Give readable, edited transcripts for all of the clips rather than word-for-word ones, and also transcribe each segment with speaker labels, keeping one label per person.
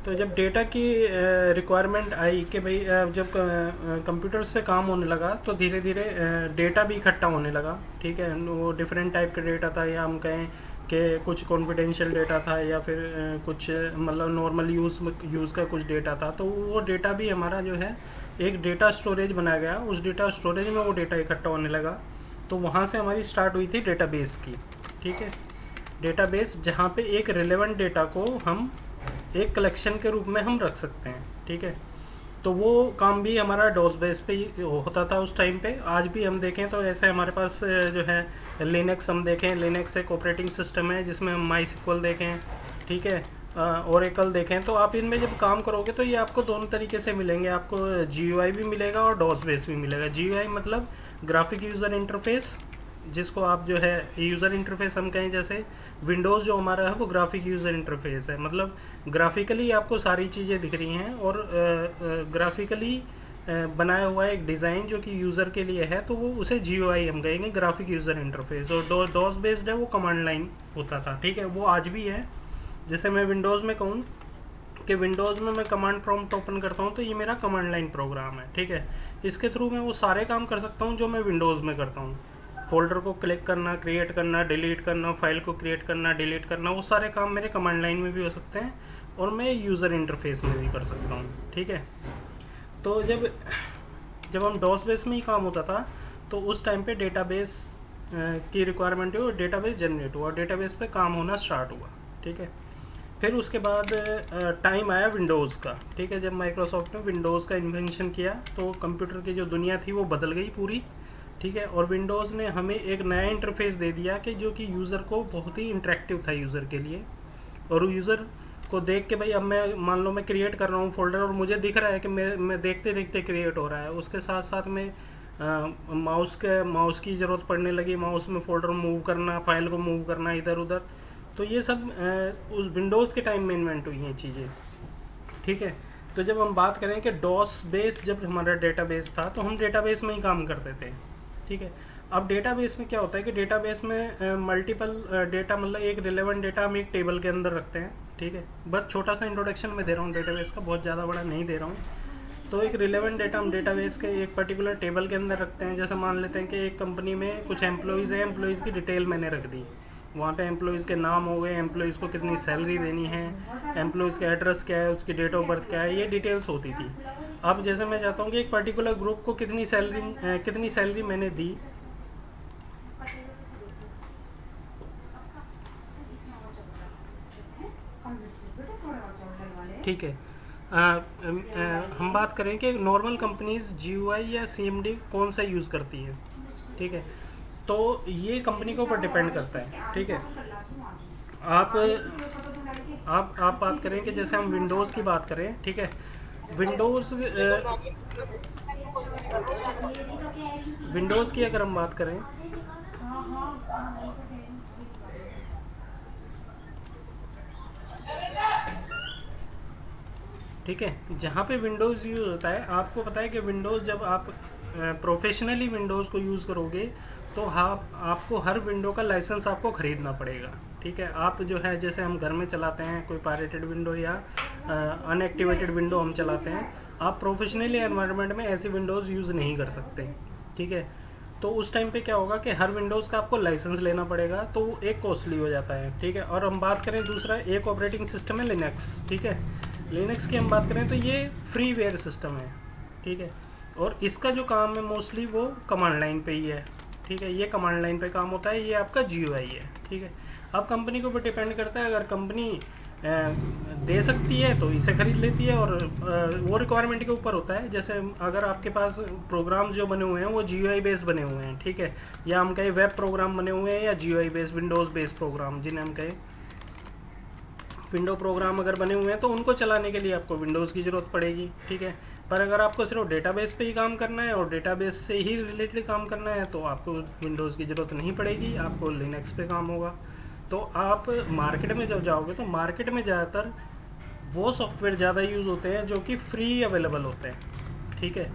Speaker 1: तो जब डेटा की रिक्वायरमेंट आई कि भाई जब कंप्यूटर्स पे काम होने लगा तो धीरे धीरे डेटा भी इकट्ठा होने लगा। ठीक है, वो डिफरेंट टाइप का डेटा था, या हम कहें कि कुछ कॉन्फिडेंशियल डेटा था, या फिर कुछ मतलब नॉर्मल यूज़ का कुछ डेटा था। तो वो डेटा भी हमारा जो है एक डेटा स्टोरेज बनाया गया, उस डेटा स्टोरेज में वो डेटा इकट्ठा होने लगा। तो वहाँ से हमारी स्टार्ट हुई थी डेटाबेस की। ठीक है, डेटाबेस जहाँ पे एक रिलेवेंट डेटा को हम एक कलेक्शन के रूप में हम रख सकते हैं। ठीक है, तो वो काम भी हमारा डॉस बेस पे ही होता था उस टाइम पे। आज भी हम देखें तो ऐसे हमारे पास जो है लिनक्स, हम देखें लिनक्स एक ऑपरेटिंग सिस्टम है जिसमें हम माई सिक्वल देखें, ठीक है, ओरेकल देखें, तो आप इनमें जब काम करोगे तो ये आपको दोनों तरीके से मिलेंगे। आपको जीयूआई भी मिलेगा और डॉस बेस भी मिलेगा। जीयूआई मतलब ग्राफिक यूज़र इंटरफेस, जिसको आप जो है यूज़र इंटरफेस हम कहें, जैसे विंडोज़ जो हमारा है वो ग्राफिक यूज़र इंटरफेस है, मतलब ग्राफिकली आपको सारी चीज़ें दिख रही हैं और ग्राफिकली बनाया हुआ एक डिज़ाइन जो कि यूज़र के लिए है, तो वो उसे जीयूआई हम कहेंगे, ग्राफिक यूज़र इंटरफेस। और डॉस बेस्ड है वो कमांड लाइन होता था। ठीक है, वो आज भी है। जैसे मैं विंडोज़ में कहूँ कि विंडोज़ में मैं कमांड प्रॉम्प्ट ओपन करता हूँ तो ये मेरा कमांड लाइन प्रोग्राम है। ठीक है, इसके थ्रू मैं वो सारे काम कर सकता हूँ जो मैं विंडोज़ में करता हूँ। फोल्डर को क्लिक करना, क्रिएट करना, डिलीट करना, फाइल को क्रिएट करना, डिलीट करना, वो सारे काम मेरे कमांड लाइन में भी हो सकते हैं और मैं यूज़र इंटरफेस में भी कर सकता हूँ। ठीक है, तो जब जब हम डॉस बेस में ही काम होता था तो उस टाइम पे डेटाबेस की रिक्वायरमेंट हुई और डेटाबेस जनरेट हुआ और डेटाबेस पे काम होना स्टार्ट हुआ। ठीक है, फिर उसके बाद टाइम आया विंडोज़ का। ठीक है, जब माइक्रोसॉफ्ट ने विंडोज़ का इन्वेंशन किया तो कंप्यूटर की जो दुनिया थी वो बदल गई पूरी। ठीक है, और विंडोज़ ने हमें एक नया इंटरफेस दे दिया कि जो कि यूज़र को बहुत ही इंटरेक्टिव था यूज़र के लिए। और यूज़र को देख के भाई अब मैं मान लो मैं क्रिएट कर रहा हूँ फोल्डर और मुझे दिख रहा है कि मैं देखते देखते क्रिएट हो रहा है, उसके साथ साथ में माउस की ज़रूरत पड़ने लगी, माउस में फोल्डर मूव करना, फाइल को मूव करना इधर उधर। तो ये सब उस विंडोज़ के टाइम में इन्वेंट हुई हैं चीज़ें। ठीक है, तो जब हम बात करें कि डॉस बेस जब हमारा डेटाबेस था तो हम डेटाबेस में ही काम करते थे। ठीक है, अब डेटाबेस में क्या होता है कि डेटाबेस में मल्टीपल डेटा, मतलब एक रिलेवेंट डेटा हम एक टेबल के अंदर रखते हैं। ठीक है, बस छोटा सा इंट्रोडक्शन मैं दे रहा हूँ डेटाबेस का, बहुत ज़्यादा बड़ा नहीं दे रहा हूँ। तो एक रिलेवेंट डेटा हम डेटाबेस के एक पर्टिकुलर टेबल के अंदर रखते हैं। जैसे मान लेते हैं कि एक कंपनी में कुछ एम्प्लॉयज़ हैं, एम्प्लॉयज़ की डिटेल मैंने रख दी, वहाँ पे एम्प्लॉयज़ के नाम हो गए, एम्प्लॉयज़ को कितनी सैलरी देनी है, एम्प्लॉयज़ का एड्रेस क्या है, उसकी डेट ऑफ बर्थ क्या है, ये डिटेल्स होती थी। अब जैसे मैं चाहता हूँ कि एक पर्टिकुलर ग्रुप को कितनी सैलरी मैंने दी। ठीक है, हम बात करें कि नॉर्मल कंपनीज जीयूआई या सीएमडी कौन सा यूज़ करती है। ठीक है, तो ये कंपनी के ऊपर डिपेंड करता है। ठीक है, आप आप बात करें कि जैसे हम विंडोज़ की बात करें। ठीक है, विंडोज़ विंडोज़ की अगर हम बात करें, ठीक है, जहाँ पे विंडोज़ यूज़ होता है, आपको पता है कि विंडोज़ जब आप प्रोफेशनली विंडोज़ को यूज़ करोगे तो आपको हर विंडो का लाइसेंस आपको ख़रीदना पड़ेगा। ठीक है, आप जो है जैसे हम घर में चलाते हैं कोई पायरेटेड विंडो या अनएक्टिवेटेड विंडो हम चलाते हैं, आप प्रोफेशनली एनवायरनमेंट में ऐसी विंडोज़ यूज़ नहीं कर सकते। ठीक है, तो उस टाइम पे क्या होगा कि हर विंडोज़ का आपको लाइसेंस लेना पड़ेगा, तो वो एक कॉस्टली हो जाता है। ठीक है, और हम बात करें दूसरा एक ऑपरेटिंग सिस्टम है लिनक्स। ठीक है, लिनक्स की हम बात करें तो ये फ्रीवेयर सिस्टम है। ठीक है, और इसका जो काम है मोस्टली वो कमांड लाइन पे ही है। ठीक है, ये कमांड लाइन पे काम होता है, ये आपका जीयूआई है। ठीक है, अब कंपनी के ऊपर डिपेंड करता है, अगर कंपनी दे सकती है तो इसे खरीद लेती है, और वो रिक्वायरमेंट के ऊपर होता है। जैसे अगर आपके पास प्रोग्राम्स जो बने हुए हैं वो जीयूआई बेस्ड बने हुए हैं, ठीक है, या हम कहें वेब प्रोग्राम बने हुए हैं, या GUI based Windows based program जिन्हें हम कहें विंडो प्रोग्राम अगर बने हुए हैं, तो उनको चलाने के लिए आपको विंडोज़ की ज़रूरत पड़ेगी। ठीक है, पर अगर आपको सिर्फ डेटाबेस पे ही काम करना है और डेटाबेस से ही रिलेटेड काम करना है तो आपको विंडोज़ की ज़रूरत नहीं पड़ेगी, आपको लिनक्स पे काम होगा। तो आप मार्केट में जब जाओगे तो मार्केट में ज़्यादातर वो सॉफ्टवेयर ज़्यादा यूज़ होते हैं जो कि फ्री अवेलेबल होते हैं। ठीक है,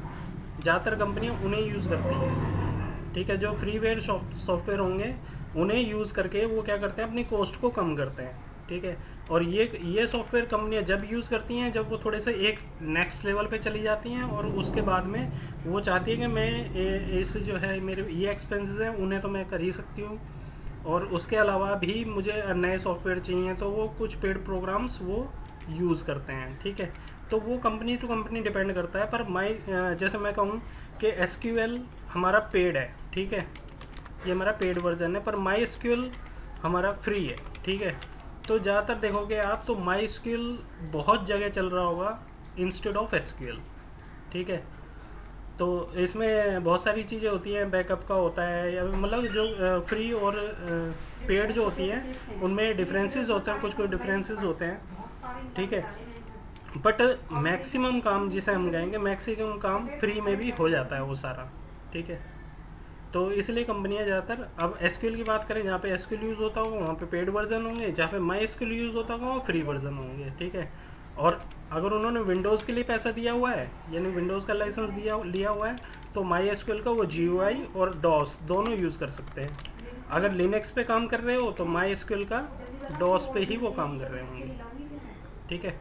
Speaker 1: ज़्यादातर कंपनियाँ उन्हें यूज़ करती हैं। ठीक है, जो फ्रीवेयर सॉफ्टवेयर होंगे उन्हें यूज़ करके वो क्या करते हैं, अपनी कॉस्ट को कम करते हैं। ठीक है। और ये सॉफ्टवेयर कंपनियां जब यूज़ करती हैं जब वो थोड़े से एक नेक्स्ट लेवल पे चली जाती हैं, और उसके बाद में वो चाहती है कि मैं इस जो है मेरे ये एक्सपेंसेस हैं उन्हें तो मैं कर ही सकती हूँ, और उसके अलावा भी मुझे नए सॉफ्टवेयर चाहिए, तो वो कुछ पेड प्रोग्राम्स वो यूज़ करते हैं, ठीक है। तो वो कंपनी टू कंपनी डिपेंड करता है। पर जैसे मैं कहूँ कि एसक्यूएल हमारा पेड है, ठीक है, ये हमारा पेड वर्जन है, पर माई एसक्यूएल हमारा फ्री है, ठीक है। तो ज़्यादातर देखोगे आप तो माई एसक्यूएल बहुत जगह चल रहा होगा इंस्टेड ऑफ एसक्यूएल, ठीक है। तो इसमें बहुत सारी चीज़ें होती हैं, बैकअप का होता है, या मतलब जो फ्री और पेड जो होती हैं उनमें डिफरेंसेस होते हैं, कुछ डिफरेंसेस होते हैं, ठीक है। बट मैक्सिमम काम जिसे हम कहेंगे मैक्सिमम काम फ्री में भी हो जाता है वो सारा, ठीक है। तो इसलिए कंपनियां ज़्यादातर, अब एसक्यूएल की बात करें, जहाँ पे एसक्यूएल यूज़ होता होगा वहाँ पे पेड वर्जन होंगे, जहाँ पे माई एसक्यूएल यूज़ होता होगा वहाँ फ्री वर्जन होंगे, ठीक है। और अगर उन्होंने विंडोज़ के लिए पैसा दिया हुआ है, यानी विंडोज़ का लाइसेंस लिया हुआ है, तो माई एसक्यूएल का वो GUI और डॉस दोनों यूज़ कर सकते हैं। अगर लिनक्स पे काम कर रहे हो तो माई एसक्यूएल का डॉस पे ही वो काम कर रहे होंगे, ठीक है।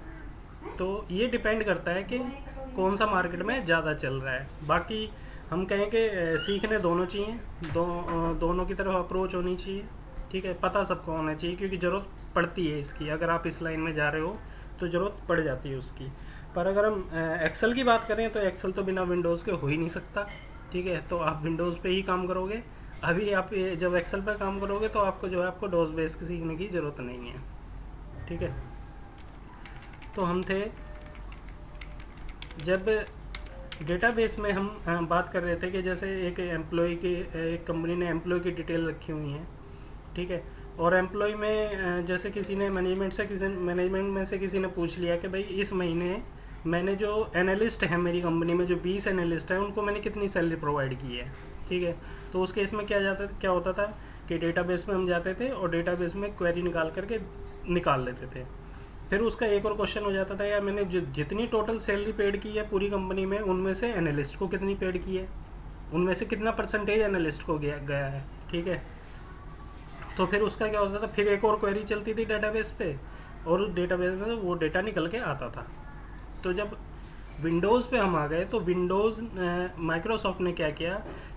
Speaker 1: तो ये डिपेंड करता है कि कौन सा मार्केट में ज़्यादा चल रहा है। बाकी हम कहें कि सीखने दोनों चाहिए, दोनों की तरफ अप्रोच होनी चाहिए, ठीक है। पता सबको होना चाहिए, क्योंकि ज़रूरत पड़ती है इसकी, अगर आप इस लाइन में जा रहे हो तो ज़रूरत पड़ जाती है उसकी। पर अगर हम एक्सेल की बात करें तो एक्सेल तो बिना विंडोज़ के हो ही नहीं सकता, ठीक है। तो आप विंडोज़ पे ही काम करोगे। अभी आप जब एक्सेल पे काम करोगे तो आपको जो है आपको डॉस बेस सीखने की ज़रूरत नहीं है, ठीक है। तो हम थे जब डेटाबेस में हम बात कर रहे थे कि जैसे एक एम्प्लॉय की, एक कंपनी ने एम्प्लॉय की डिटेल रखी हुई है, ठीक है। और एम्प्लॉय में जैसे किसी ने मैनेजमेंट में से किसी ने पूछ लिया कि भाई इस महीने मैंने जो एनालिस्ट है मेरी कंपनी में, जो 20 एनालिस्ट हैं उनको मैंने कितनी सैलरी प्रोवाइड की है, ठीक है। तो उस केस में क्या होता था कि डेटाबेस में हम जाते थे और डेटाबेस में क्वेरी निकाल करके निकाल लेते थे। फिर उसका एक और क्वेश्चन हो जाता था, यार मैंने जितनी टोटल सैलरी पेड की है पूरी कंपनी में, उनमें से एनालिस्ट को कितनी पेड की है, उनमें से कितना परसेंटेज एनालिस्ट को गया है, ठीक है। तो फिर उसका क्या होता था, फिर एक और क्वेरी चलती थी डेटाबेस पे, और उस डेटाबेस में वो डेटा निकल के आता था। तो जब विंडोज़ पे हम आ गए तो विंडोज़ माइक्रोसॉफ्ट ने क्या किया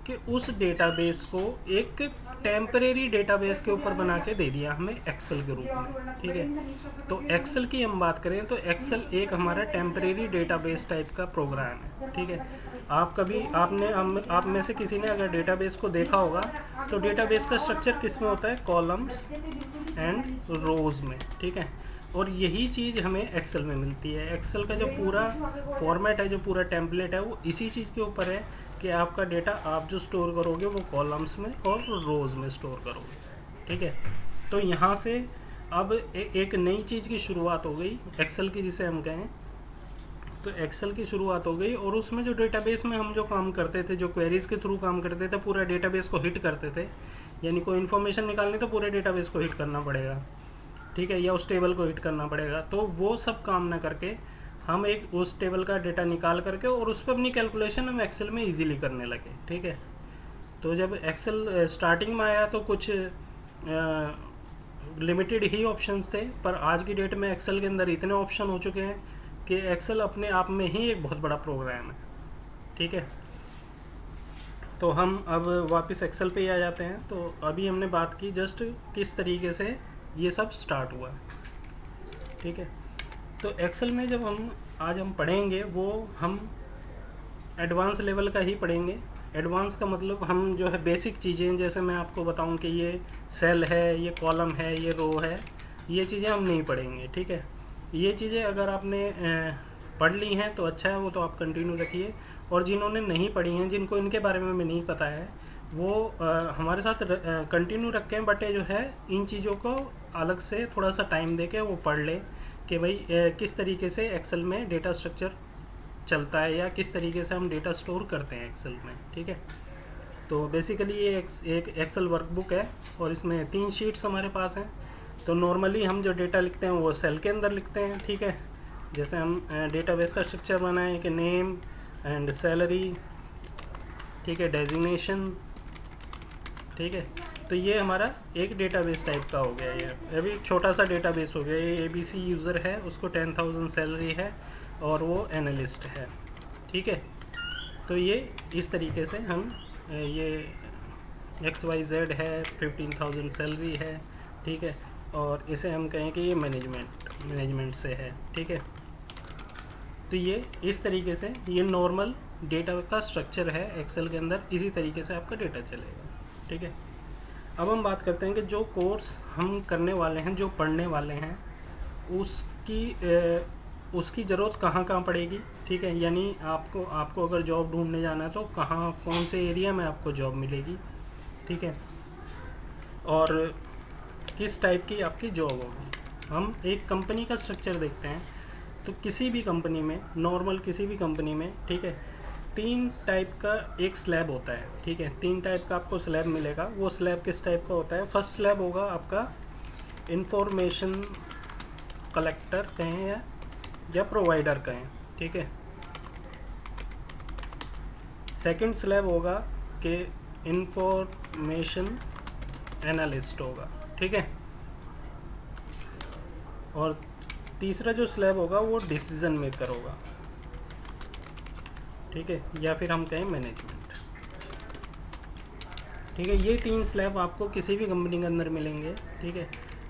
Speaker 1: कि उस डेटाबेस को एक टेम्परेरी डेटाबेस के ऊपर बना के दे दिया हमें एक्सेल के रूप में, ठीक है। तो एक्सेल की हम बात करें तो एक्सेल एक हमारा टेम्परेरी डेटाबेस टाइप का प्रोग्राम है, ठीक है। आप में से किसी ने अगर डेटाबेस को देखा होगा तो डेटाबेस का स्ट्रक्चर किस में होता है, कॉलम्स एंड रोज में, ठीक है। और यही चीज़ हमें एक्सेल में मिलती है। एक्सेल का जो पूरा फॉर्मेट है, जो पूरा टेम्पलेट है, वो इसी चीज़ के ऊपर है कि आपका डेटा आप जो स्टोर करोगे वो कॉलम्स में और रोज़ में स्टोर करोगे, ठीक है। तो यहाँ से अब एक नई चीज़ की शुरुआत हो गई एक्सेल की, जिसे हम कहें तो एक्सेल की शुरुआत हो गई। और उसमें जो डेटाबेस में हम जो काम करते थे, जो क्वेरीज़ के थ्रू काम करते थे, पूरा डेटाबेस को हिट करते थे, यानी कोई इन्फॉर्मेशन निकालनी तो पूरे डेटाबेस को हिट करना पड़ेगा, ठीक है, या उस टेबल को हिट करना पड़ेगा। तो वो सब काम ना करके हम एक उस टेबल का डेटा निकाल करके और उस पर अपनी कैलकुलेशन हम एक्सेल में इजीली करने लगे, ठीक है। तो जब एक्सेल स्टार्टिंग में आया तो कुछ लिमिटेड ही ऑप्शंस थे, पर आज की डेट में एक्सेल के अंदर इतने ऑप्शन हो चुके हैं कि एक्सेल अपने आप में ही एक बहुत बड़ा प्रोग्राम है, ठीक है। तो हम अब वापस एक्सेल पे ही आ जाते हैं। तो अभी हमने बात की जस्ट किस तरीके से ये सब स्टार्ट हुआ, ठीक है। तो एक्सेल में जब आज हम पढ़ेंगे वो हम एडवांस लेवल का ही पढ़ेंगे। एडवांस का मतलब हम जो है बेसिक चीज़ें, जैसे मैं आपको बताऊं कि ये सेल है, ये कॉलम है, ये रो है, ये चीज़ें हम नहीं पढ़ेंगे, ठीक है। ये चीज़ें अगर आपने पढ़ ली हैं तो अच्छा है, वो तो आप कंटिन्यू रखिए। और जिन्होंने नहीं पढ़ी हैं, जिनको इनके बारे में नहीं पता है, वो हमारे साथ कंटिन्यू रखें, बट जो है इन चीज़ों को अलग से थोड़ा सा टाइम दे के वो पढ़ ले कि भाई किस तरीके से एक्सेल में डेटा स्ट्रक्चर चलता है या किस तरीके से हम डेटा स्टोर करते हैं एक्सेल में, ठीक है। तो बेसिकली ये एक एक्सेल वर्कबुक है और इसमें 3 शीट्स हमारे पास हैं। तो नॉर्मली हम जो डेटा लिखते हैं वो सेल के अंदर लिखते हैं, ठीक है। जैसे हम डेटाबेस का स्ट्रक्चर बनाएं कि नेम एंड सैलरी, ठीक है, डेजिग्नेशन, ठीक है, तो ये हमारा एक डेटाबेस टाइप का हो गया। ये अभी एक छोटा सा डेटाबेस हो गया। ये ABC यूज़र है, उसको 10,000 सैलरी है और वो एनालिस्ट है, ठीक है। तो ये इस तरीके से हम ये XYZ है, 15,000 सैलरी है, ठीक है, और इसे हम कहें कि ये मैनेजमेंट से है, ठीक है। तो ये इस तरीके से ये नॉर्मल डेटा का स्ट्रक्चर है एक्सेल के अंदर। इसी तरीके से आपका डेटा चलेगा, ठीक है। अब हम बात करते हैं कि जो कोर्स हम करने वाले हैं, जो पढ़ने वाले हैं, उसकी ज़रूरत कहाँ कहाँ पड़ेगी, ठीक है। यानी आपको अगर जॉब ढूंढने जाना है तो कहाँ, कौन से एरिया में आपको जॉब मिलेगी, ठीक है, और किस टाइप की आपकी जॉब होगी। हम एक कंपनी का स्ट्रक्चर देखते हैं। तो किसी भी कंपनी में, नॉर्मल किसी भी कंपनी में, ठीक है, 3 टाइप का एक स्लैब होता है, ठीक है। 3 टाइप का आपको स्लैब मिलेगा। वो स्लैब किस टाइप का होता है? फर्स्ट स्लैब होगा आपका इंफॉर्मेशन कलेक्टर कहें या प्रोवाइडर कहें, ठीक है। सेकंड स्लैब होगा कि इंफॉर्मेशन एनालिस्ट होगा, ठीक है। और तीसरा जो स्लैब होगा वो डिसीजन मेकर होगा, ठीक है, या फिर हम कहें मैनेजमेंट, ठीक है। ये 3 स्लैब आपको किसी भी कंपनी के अंदर मिलेंगे, ठीक है।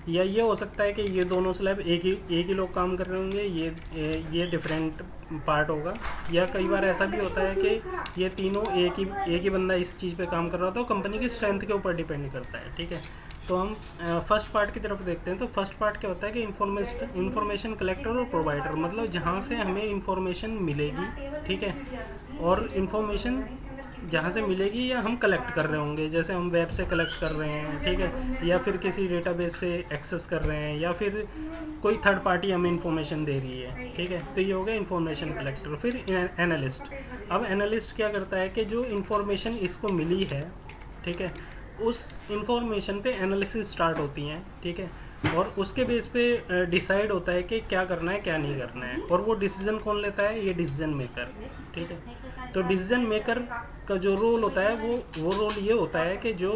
Speaker 1: या ये हो सकता है कि ये दोनों स्लैब एक ही लोग काम कर रहे होंगे, ये डिफरेंट पार्ट होगा। या कई बार ऐसा भी होता है कि ये तीनों एक ही बंदा इस चीज़ पे काम कर रहा होता है। तो कंपनी की स्ट्रेंथ के ऊपर डिपेंड करता है, ठीक है। तो हम फर्स्ट पार्ट की तरफ देखते हैं। तो फर्स्ट पार्ट क्या होता है कि इंफॉर्मेशन कलेक्टर और प्रोवाइडर, मतलब जहाँ से हमें इंफॉर्मेशन मिलेगी, ठीक है, और इंफॉर्मेशन जहाँ से मिलेगी या हम कलेक्ट कर रहे होंगे, जैसे हम वेब से कलेक्ट कर रहे हैं, ठीक है, या फिर किसी डेटाबेस से एक्सेस कर रहे हैं, या फिर कोई थर्ड पार्टी हमें इंफॉर्मेशन दे रही है, ठीक है। तो ये हो गया इंफॉर्मेशन कलेक्टर। फिर एनालिस्ट। अब एनालिस्ट क्या करता है कि जो इंफॉर्मेशन इसको मिली है, ठीक है, उस इंफॉर्मेशन पे एनालिसिस स्टार्ट होती हैं, ठीक है, और उसके बेस पे डिसाइड होता है कि क्या करना है क्या नहीं करना है। और वो डिसीजन कौन लेता है? ये डिसीजन मेकर, ठीक है। तो डिसीजन मेकर का जो रोल होता है वो रोल ये होता है कि जो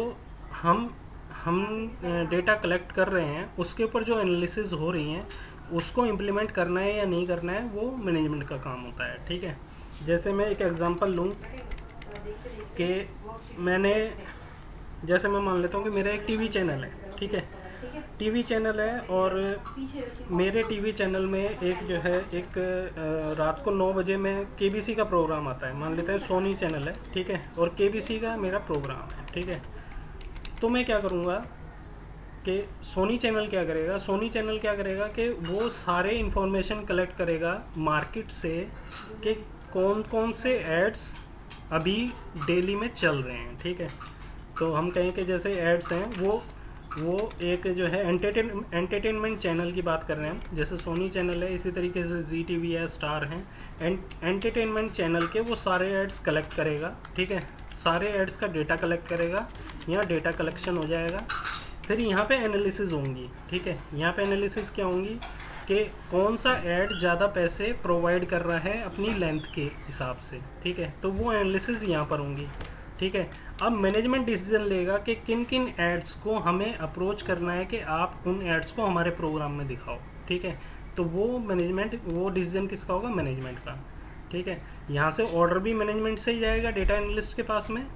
Speaker 1: हम डेटा कलेक्ट कर रहे हैं उसके ऊपर जो एनालिसिस हो रही हैं उसको इम्प्लीमेंट करना है या नहीं करना है, वो मैनेजमेंट का काम होता है, ठीक है। जैसे मैं एक एग्जांपल लूँ कि जैसे मैं मान लेता हूँ कि मेरा एक टीवी चैनल है, ठीक है, टीवी चैनल है, और मेरे टीवी चैनल में एक रात को 9 बजे में KBC का प्रोग्राम आता है। मान लेते हैं सोनी चैनल है, ठीक है, और KBC का मेरा प्रोग्राम है, ठीक है। तो मैं क्या करूँगा कि सोनी चैनल क्या करेगा कि वो सारे इंफॉर्मेशन कलेक्ट करेगा मार्केट से कि कौन कौन से एड्स अभी डेली में चल रहे हैं, ठीक है। तो हम कहें कि जैसे एड्स हैं वो एक जो है एंटरटेनमेंट चैनल की बात कर रहे हैं, जैसे सोनी चैनल है, इसी तरीके से ZTV है, स्टार हैं, एंटरटेनमेंट चैनल के वो सारे एड्स कलेक्ट करेगा, ठीक है। सारे एड्स का डेटा कलेक्ट करेगा, यहाँ डेटा कलेक्शन हो जाएगा। फिर यहाँ पे एनालिसिस होंगी, ठीक है। यहाँ पे एनालिसिस क्या होंगी कि कौन सा ऐड ज़्यादा पैसे प्रोवाइड कर रहा है अपनी लेंथ के हिसाब से, ठीक है। तो वो एनालिसिस यहाँ पर होंगी, ठीक है। अब मैनेजमेंट डिसीजन लेगा कि किन किन एड्स को हमें अप्रोच करना है कि आप उन एड्स को हमारे प्रोग्राम में दिखाओ, ठीक है। तो वो डिसीजन किसका होगा? मैनेजमेंट का, ठीक है। यहाँ से ऑर्डर भी मैनेजमेंट से ही जाएगा डेटा एनालिस्ट के पास में,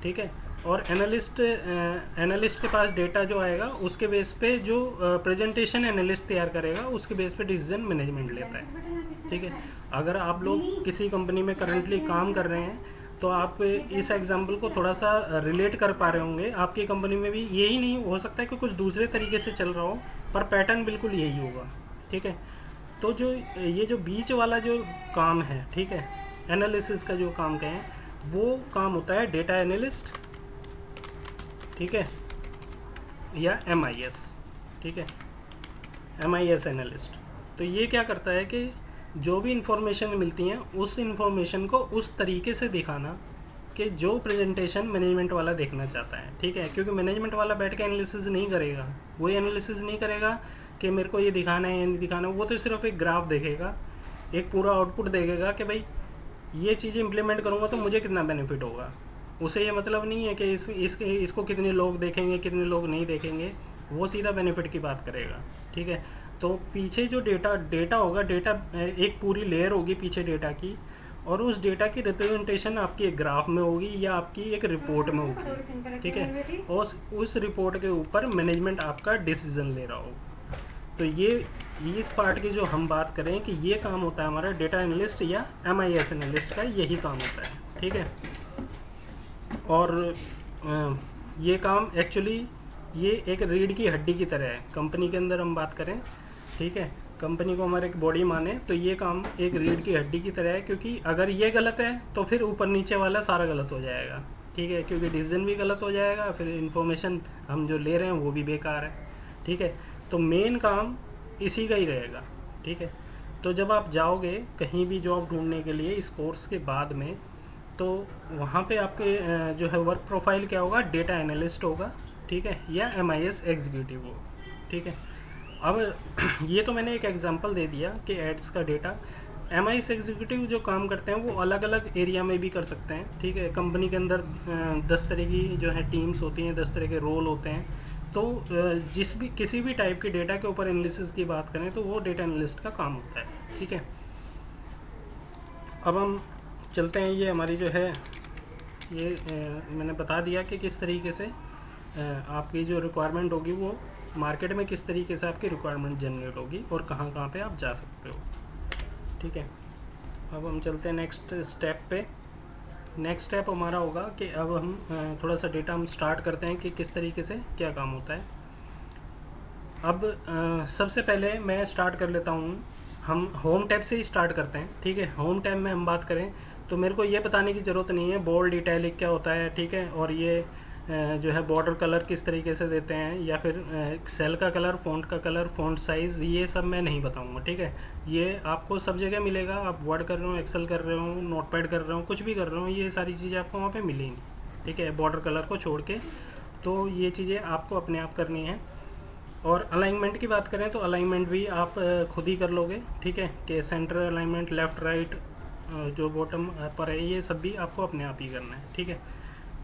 Speaker 1: ठीक है। और एनालिस्ट के पास डेटा जो आएगा उसके बेस पे जो प्रेजेंटेशन एनालिस्ट तैयार करेगा उसके बेस पे डिसीजन मैनेजमेंट लेता है, ठीक है। अगर आप लोग किसी कंपनी में करंटली काम कर रहे हैं तो आप इस एग्जाम्पल को थोड़ा सा रिलेट कर पा रहे होंगे। आपकी कंपनी में भी यही नहीं हो सकता है कि कुछ दूसरे तरीके से चल रहा हो, पर पैटर्न बिल्कुल यही होगा, ठीक है। तो ये जो बीच वाला जो काम है, ठीक है, एनालिसिस का जो काम कहें, वो काम होता है डेटा एनालिस्ट, ठीक है, या MIS, ठीक है, MIS एनालिस्ट। तो ये क्या करता है कि जो भी इंफॉर्मेशन मिलती हैं उस इंफॉर्मेशन को उस तरीके से दिखाना कि जो प्रेजेंटेशन मैनेजमेंट वाला देखना चाहता है, ठीक है। क्योंकि मैनेजमेंट वाला बैठ के एनालिसिस नहीं करेगा, वो एनालिसिस नहीं करेगा कि मेरे को ये दिखाना है या नहीं दिखाना है। वो तो सिर्फ एक ग्राफ देखेगा, एक पूरा आउटपुट देखेगा कि भाई ये चीज़ें इंप्लीमेंट करूँगा तो मुझे कितना बेनिफिट होगा, उसे ये मतलब नहीं है कि इसको कितने लोग देखेंगे कितने लोग नहीं देखेंगे, वो सीधा बेनिफिट की बात करेगा। ठीक है, तो पीछे जो डेटा होगा, डेटा एक पूरी लेयर होगी पीछे डेटा की, और उस डेटा की रिप्रेजेंटेशन आपकी एक ग्राफ में होगी या आपकी एक रिपोर्ट में होगी। ठीक है, और उस रिपोर्ट के ऊपर मैनेजमेंट आपका डिसीजन ले रहा होगा। तो ये इस पार्ट की जो हम बात करें कि ये काम होता है हमारा डेटा एनालिस्ट या MIS एनालिस्ट का, यही काम होता है। ठीक है, और ये काम एक्चुअली ये एक रीढ़ की हड्डी की तरह है कंपनी के अंदर हम बात करें। ठीक है, कंपनी को हमारे एक बॉडी माने तो ये काम एक रीढ़ की हड्डी की तरह है, क्योंकि अगर ये गलत है तो फिर ऊपर नीचे वाला सारा गलत हो जाएगा। ठीक है, क्योंकि डिसीजन भी गलत हो जाएगा, फिर इन्फॉर्मेशन हम जो ले रहे हैं वो भी बेकार है। ठीक है, तो मेन काम इसी का ही रहेगा। ठीक है, तो जब आप जाओगे कहीं भी जॉब ढूंढने के लिए इस कोर्स के बाद में, तो वहाँ पे आपके जो है वर्क प्रोफाइल क्या होगा, डेटा एनालिस्ट होगा। ठीक है, या MIS एग्जीक्यूटिव हो। ठीक है, अब ये तो मैंने एक एग्जांपल दे दिया कि एड्स का डेटा। MIS एग्जीक्यूटिव जो काम करते हैं वो अलग अलग एरिया में भी कर सकते हैं। ठीक है, कंपनी के अंदर 10 तरह की जो है टीम्स होती हैं, 10 तरह के रोल होते हैं। तो किसी भी टाइप के डेटा के ऊपर एनालिसिस की बात करें तो वो डेटा एनालिस्ट का काम होता है। ठीक है, अब हम चलते हैं, ये हमारी जो है ये मैंने बता दिया कि किस तरीके से आपकी जो रिक्वायरमेंट होगी वो मार्केट में किस तरीके से आपकी रिक्वायरमेंट जनरेट होगी और कहाँ कहाँ पे आप जा सकते हो। ठीक है, अब हम चलते हैं नेक्स्ट स्टेप पे। नेक्स्ट स्टेप हमारा होगा कि अब हम थोड़ा सा डेटा हम स्टार्ट करते हैं कि किस तरीके से क्या काम होता है। अब सबसे पहले मैं स्टार्ट कर लेता हूँ, हम होम टैब से ही स्टार्ट करते हैं। ठीक है, होम टैब में हम बात करें तो मेरे को ये बताने की ज़रूरत नहीं है बोल्ड इटैलिक क्या होता है। ठीक है, और ये जो है बॉर्डर कलर किस तरीके से देते हैं, या फिर सेल का कलर, फ़ॉन्ट का कलर, फ़ॉन्ट साइज़, ये सब मैं नहीं बताऊंगा। ठीक है, ये आपको सब जगह मिलेगा। आप वर्ड कर रहे हो, एक्सेल कर रहे हो, नोटपैड कर रहे हो, कुछ भी कर रहे हो, ये सारी चीज़ें आपको वहाँ पे मिलेंगी। ठीक है, बॉर्डर कलर को छोड़ के, तो ये चीज़ें आपको अपने आप करनी है। और अलाइनमेंट की बात करें तो अलाइनमेंट भी आप खुद ही कर लोगे। ठीक है, कि सेंटर अलाइनमेंट, लेफ़्ट राइट, जो बॉटम पर है, ये सब भी आपको अपने आप ही करना है। ठीक है,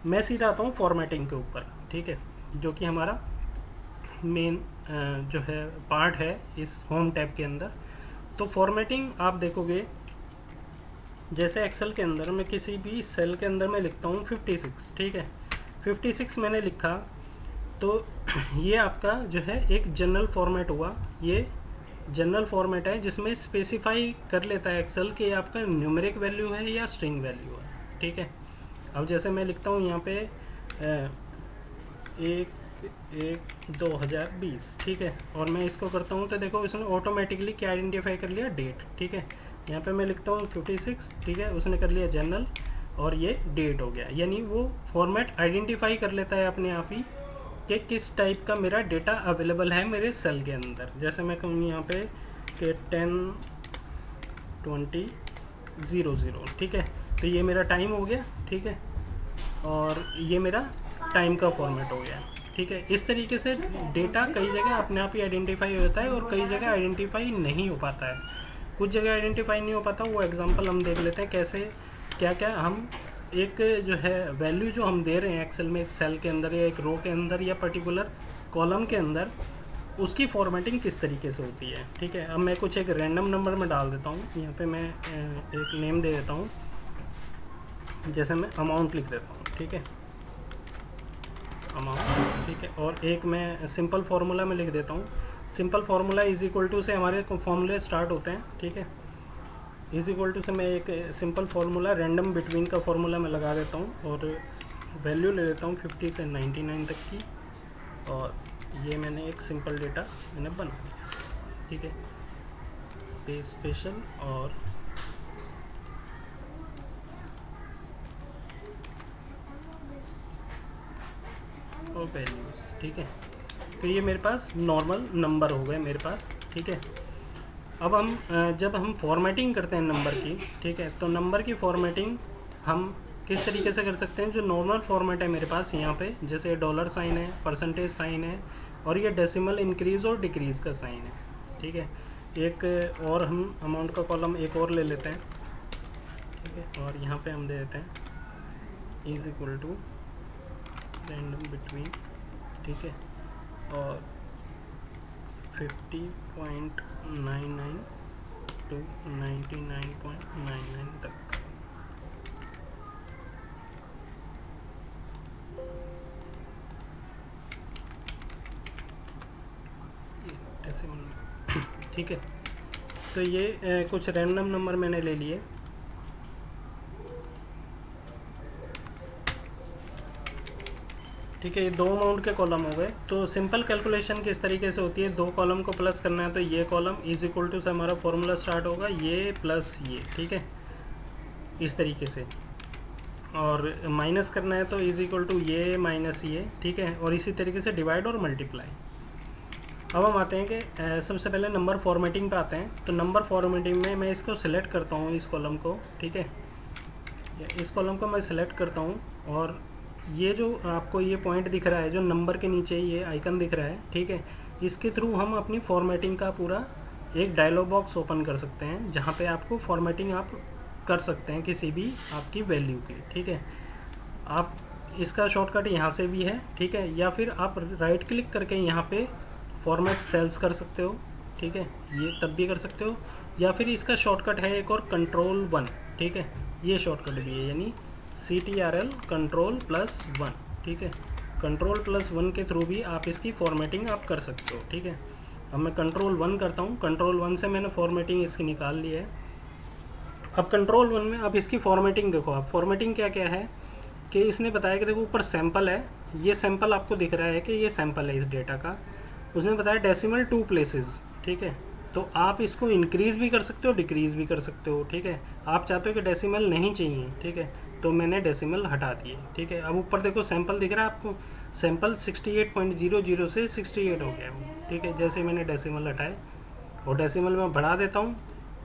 Speaker 1: मैं सीधा आता हूँ फॉर्मेटिंग के ऊपर। ठीक है, जो कि हमारा मेन जो है पार्ट है इस होम टैब के अंदर। तो फॉर्मेटिंग आप देखोगे, जैसे एक्सेल के अंदर मैं किसी भी सेल के अंदर मैं लिखता हूँ 56। ठीक है, 56 मैंने लिखा तो ये आपका जो है एक जनरल फॉर्मेट हुआ। ये जनरल फॉर्मेट है जिसमें स्पेसिफाई कर लेता है एक्सेल कि आपका न्यूमेरिक वैल्यू है या स्ट्रिंग वैल्यू है। ठीक है, अब जैसे मैं लिखता हूँ यहाँ पे 1/1/2020। ठीक है, और मैं इसको करता हूँ तो देखो उसने ऑटोमेटिकली क्या आइडेंटिफाई कर लिया, डेट। ठीक है, यहाँ पे मैं लिखता हूँ 56। ठीक है, उसने कर लिया जनरल और ये डेट हो गया। यानी वो फॉर्मेट आइडेंटिफाई कर लेता है अपने आप ही कि किस टाइप का मेरा डेटा अवेलेबल है मेरे सेल के अंदर। जैसे मैं कहूँ यहाँ पे कि 10/20/00। ठीक है, तो ये मेरा टाइम हो गया। ठीक है, और ये मेरा टाइम का फॉर्मेट हो गया। ठीक है, इस तरीके से डेटा कई जगह अपने आप ही आइडेंटिफाई होता है और कई जगह आइडेंटिफाई नहीं हो पाता है। कुछ जगह आइडेंटिफाई नहीं हो पाता, वो एग्जांपल हम देख लेते हैं कैसे क्या क्या हम एक जो है वैल्यू जो हम दे रहे हैं एक्सेल में, एक सेल के अंदर या एक रो के अंदर या पर्टिकुलर कॉलम के अंदर, उसकी फॉर्मेटिंग किस तरीके से होती है। ठीक है, अब मैं कुछ एक रैंडम नंबर में डाल देता हूँ। यहाँ पे मैं एक नेम दे देता हूँ, जैसे मैं अमाउंट लिख देता हूँ। ठीक है, अमाउंट। ठीक है, और एक मैं सिंपल फार्मूला में लिख देता हूँ। Simple formula is equal to से हमारे फॉर्मूले स्टार्ट होते हैं। ठीक है, इज इक्वल टू से मैं एक सिंपल फार्मूला रैंडम बिटवीन का फार्मूला मैं लगा देता हूँ और वैल्यू ले लेता हूँ 50 से 99 तक की, और ये मैंने एक सिंपल डेटा मैंने बना दिया। ठीक है, पे स्पेशल और वैल्यूज। ठीक है, तो ये मेरे पास नॉर्मल नंबर हो गए मेरे पास। ठीक है, अब हम जब हम फॉर्मेटिंग करते हैं नंबर की, ठीक है, तो नंबर की फॉर्मेटिंग हम किस तरीके से कर सकते हैं। जो नॉर्मल फॉर्मेट है मेरे पास यहाँ पे, जैसे डॉलर साइन है, परसेंटेज साइन है, और ये डेसिमल इंक्रीज़ और डिक्रीज़ का साइन है। ठीक है, एक और हम अमाउंट का कॉलम एक और ले लेते हैं। ठीक है, और यहाँ पे हम दे देते हैं is equal to random between, ठीक है, और 50.99 टू 99.99 तक। डेसिमल, ठीक है। तो ये कुछ रैंडम नंबर मैंने ले लिए, ठीक है। ये 2 अमाउंट के कॉलम हो गए। तो सिंपल कैलकुलेशन किस तरीके से होती है, 2 कॉलम को प्लस करना है तो ये कॉलम इज इक्वल टू से हमारा फॉर्मूला स्टार्ट होगा ये प्लस ये, ठीक है, इस तरीके से। और माइनस करना है तो इज इक्वल टू ये माइनस ये, ठीक है, और इसी तरीके से डिवाइड और मल्टीप्लाई। अब हम आते हैं कि सबसे पहले नंबर फॉर्मेटिंग पे आते हैं। तो नंबर फॉर्मेटिंग में मैं इसको सिलेक्ट करता हूँ, इस कॉलम को, ठीक है, इस कॉलम को मैं सिलेक्ट करता हूँ, और ये जो आपको ये पॉइंट दिख रहा है, जो नंबर के नीचे ये आइकन दिख रहा है, ठीक है, इसके थ्रू हम अपनी फॉर्मेटिंग का पूरा एक डायलॉग बॉक्स ओपन कर सकते हैं, जहाँ पे आपको फॉर्मेटिंग आप कर सकते हैं किसी भी आपकी वैल्यू की, ठीक है। आप इसका शॉर्टकट यहाँ से भी है, ठीक है, या फिर आप राइट क्लिक करके यहाँ पे फॉर्मेट सेल्स कर सकते हो, ठीक है, ये तब भी कर सकते हो, या फिर इसका शॉर्टकट है एक और Ctrl+1, ठीक है, ये शॉर्टकट भी है, यानी CTRL Ctrl+1, ठीक है, Ctrl+1 के थ्रू भी आप इसकी फॉर्मेटिंग आप कर सकते हो, ठीक है। अब मैं Ctrl+1 करता हूँ, Ctrl+1 से मैंने फॉर्मेटिंग इसकी निकाल ली है। अब Ctrl+1 में अब इसकी फॉर्मेटिंग देखो, आप फॉर्मेटिंग क्या क्या है कि इसने बताया कि देखो ऊपर सैम्पल है, ये सैम्पल आपको दिख रहा है कि ये सैम्पल है इस डेटा का। उसने बताया डेसिमल 2 प्लेसेस, ठीक है, तो आप इसको इंक्रीज़ भी कर सकते हो, डिक्रीज़ भी कर सकते हो, ठीक है। आप चाहते हो कि डेसिमल नहीं चाहिए, ठीक है, तो मैंने डेसिमल हटा दिए, ठीक है। अब ऊपर देखो सैम्पल दिख रहा है आपको, सैम्पल 68.00 से 68 हो गया, ठीक है। जैसे मैंने डेसिमल हटाए और डेसिमल में बढ़ा देता हूँ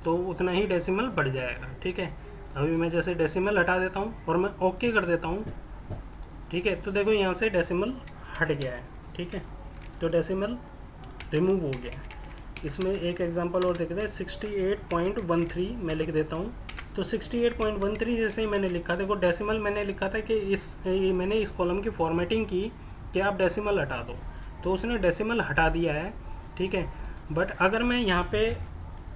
Speaker 1: तो उतना ही डेसिमल बढ़ जाएगा, ठीक है। अभी मैं जैसे डेसिमल हटा देता हूँ और मैं ओके कर देता हूँ, ठीक है, तो देखो यहाँ से डेसिमल हट गया है, ठीक है, तो डेसिमल रिमूव हो गया। इसमें एक एग्जांपल और देखते हैं, 68.13 मैं लिख देता हूँ। तो 68.13 जैसे ही मैंने लिखा, देखो डेसिमल मैंने लिखा था कि मैंने इस कॉलम की फॉर्मेटिंग की कि आप डेसिमल हटा दो, तो उसने डेसिमल हटा दिया है, ठीक है। बट अगर मैं यहाँ पे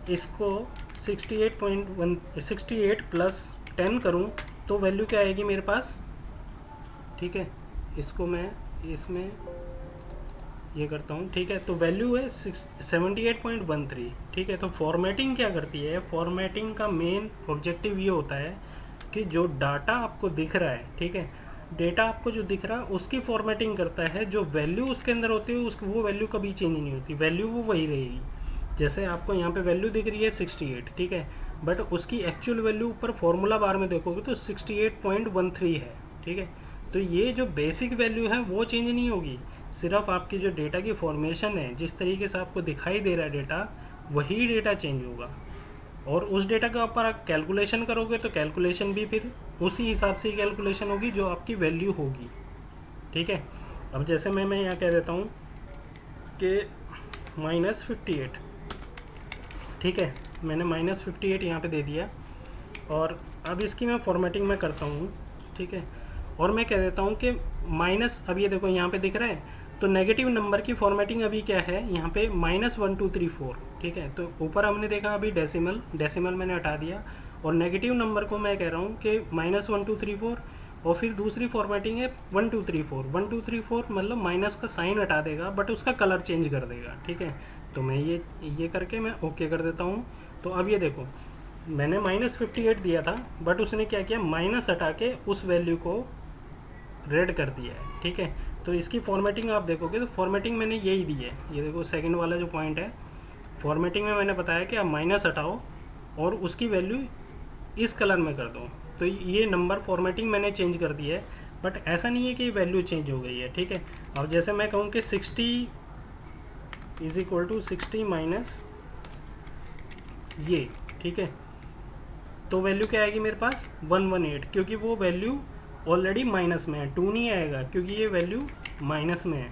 Speaker 1: इसको 68 प्लस 10 करूँ तो वैल्यू क्या आएगी मेरे पास, ठीक है। इसको मैं इसमें ये करता हूँ, ठीक है, तो वैल्यू है 78.13, ठीक है। तो फॉर्मेटिंग क्या करती है, फॉर्मेटिंग का मेन ऑब्जेक्टिव ये होता है कि जो डाटा आपको दिख रहा है, ठीक है, डेटा आपको जो दिख रहा है उसकी फॉर्मेटिंग करता है। जो वैल्यू उसके अंदर होती है उसकी वो वैल्यू कभी चेंज नहीं होती, वैल्यू वो वही रहेगी। जैसे आपको यहाँ पे वैल्यू दिख रही है 68, ठीक है, बट उसकी एक्चुअल वैल्यू ऊपर फॉर्मूला बार में देखोगे तो 68.13 है, ठीक है। तो ये जो बेसिक वैल्यू है वो चेंज नहीं होगी, सिर्फ आपकी जो डेटा की फॉर्मेशन है, जिस तरीके से आपको दिखाई दे रहा है डेटा, वही डेटा चेंज होगा। और उस डेटा के ऊपर आप कैलकुलेशन करोगे तो कैलकुलेशन भी फिर उसी हिसाब से ही कैलकुलेशन होगी जो आपकी वैल्यू होगी, ठीक है। अब जैसे मैं यहाँ कह देता हूँ कि -58, ठीक है, मैंने -58 यहाँ पे दे दिया, और अब इसकी मैं फॉर्मेटिंग में करता हूँ, ठीक है, और मैं कह देता हूँ कि माइनस, अब ये देखो यहाँ पे दिख रहा है, तो नेगेटिव नंबर की फॉर्मेटिंग अभी क्या है यहाँ पे -1234, ठीक है। तो ऊपर हमने देखा अभी डेसिमल मैंने हटा दिया, और नेगेटिव नंबर को मैं कह रहा हूँ कि -1234, और फिर दूसरी फॉर्मेटिंग है 1234 मतलब माइनस का साइन हटा देगा बट उसका कलर चेंज कर देगा, ठीक है। तो मैं ये करके मैं ओके कर देता हूँ। तो अब ये देखो मैंने -58 दिया था, बट उसने क्या किया, माइनस हटा के उस वैल्यू को रेड कर दिया है, ठीक है। तो इसकी फॉर्मेटिंग आप देखोगे तो फॉर्मेटिंग मैंने यही दी है, ये देखो सेकंड वाला जो पॉइंट है, फॉर्मेटिंग में मैंने बताया कि आप माइनस हटाओ और उसकी वैल्यू इस कलर में कर दो। तो ये नंबर फॉर्मेटिंग मैंने चेंज कर दी है, बट ऐसा नहीं है कि वैल्यू चेंज हो गई है, ठीक है। अब जैसे मैं कहूँ कि 60 = 60 माइनस ये, ठीक है, तो वैल्यू क्या आएगी मेरे पास 118, क्योंकि वो वैल्यू ऑलरेडी माइनस में है, 2 नहीं आएगा क्योंकि ये वैल्यू माइनस में है,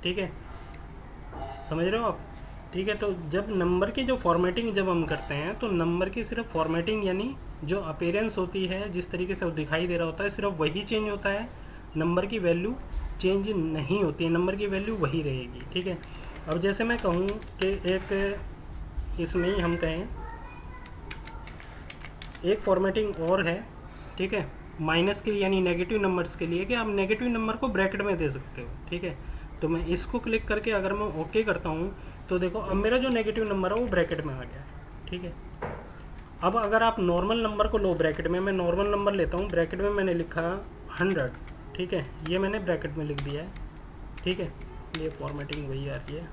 Speaker 1: ठीक है, समझ रहे हो आप। ठीक है। तो जब नंबर की जो फॉर्मेटिंग जब हम करते हैं तो नंबर की सिर्फ फॉर्मेटिंग यानी जो अपीयरेंस होती है, जिस तरीके से वो दिखाई दे रहा होता है, सिर्फ वही चेंज होता है, नंबर की वैल्यू चेंज नहीं होती है, नंबर की वैल्यू वही रहेगी। ठीक है। अब जैसे मैं कहूँ कि एक इसमें ही हम कहें एक फॉर्मेटिंग और है, ठीक है, माइनस के लिए यानी नेगेटिव नंबर्स के लिए, कि आप नेगेटिव नंबर को ब्रैकेट में दे सकते हो। ठीक है। तो मैं इसको क्लिक करके अगर मैं ओके करता हूँ तो देखो अब मेरा जो नेगेटिव नंबर है वो ब्रैकेट में आ गया है। ठीक है। अब अगर आप नॉर्मल नंबर को लो ब्रैकेट में, मैं नॉर्मल नंबर लेता हूँ, ब्रैकेट में मैंने लिखा 100। ठीक है, ये मैंने ब्रैकेट में लिख दिया है। ठीक है, ये फॉर्मेटिंग वही आ रही है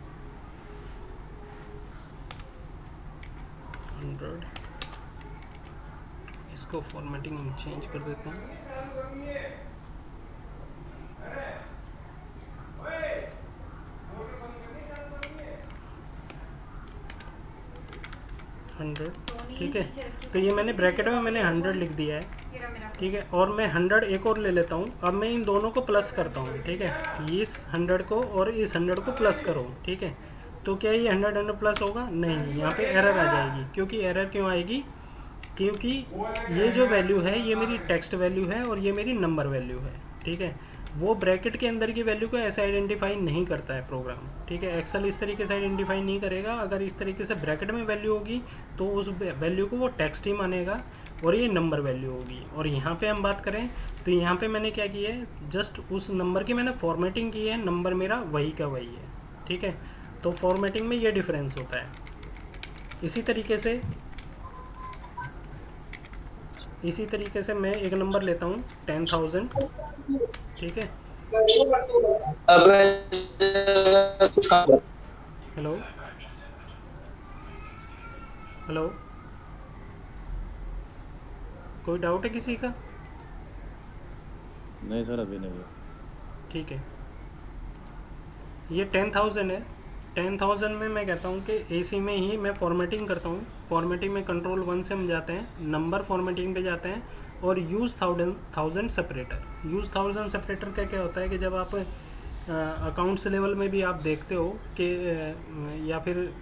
Speaker 1: 100। इसको फॉर्मेटिंग हम चेंज कर देते हैं। 100। ठीक है। तो ये मैंने ब्रैकेट में मैंने 100 लिख दिया है। ठीक है। और मैं 100 एक और ले लेता हूँ। अब मैं इन दोनों को प्लस करता हूँ। ठीक है, इस 100 को और इस 100 को प्लस करो। ठीक है। तो क्या ये 100 प्लस होगा? नहीं, यहाँ पे एरर आ जाएगी। क्योंकि एरर क्यों आएगी? क्योंकि ये जो वैल्यू है ये मेरी टेक्स्ट वैल्यू है और ये मेरी नंबर वैल्यू है। ठीक है। वो ब्रैकेट के अंदर की वैल्यू को ऐसे आइडेंटिफाई नहीं करता है प्रोग्राम। ठीक है, एक्सेल इस तरीके से आइडेंटिफाई नहीं करेगा। अगर इस तरीके से ब्रैकेट में वैल्यू होगी तो उस वैल्यू को वो टेक्स्ट ही मानेगा और ये नंबर वैल्यू होगी। और यहाँ पे हम बात करें तो यहाँ पे मैंने क्या किया है, जस्ट उस नंबर की मैंने फॉर्मेटिंग की है, नंबर मेरा वही का वही है। ठीक है। तो फॉर्मेटिंग में ये डिफरेंस होता है। इसी तरीके से मैं एक नंबर लेता हूँ 10,000। ठीक है। हेलो हेलो, कोई डाउट है किसी का?
Speaker 2: नहीं सर, अभी नहीं।
Speaker 1: ठीक है, ये 10,000 है। 10,000 में मैं कहता हूँ कि एसी में ही मैं फॉर्मेटिंग करता हूँ। फॉर्मेटिंग में कंट्रोल 1 से हम जाते हैं, नंबर फॉर्मेटिंग पे जाते हैं और use thousand separator. Use thousand separator का क्या होता है कि जब आप अकाउंट्स लेवल में भी आप देखते हो कि या फिर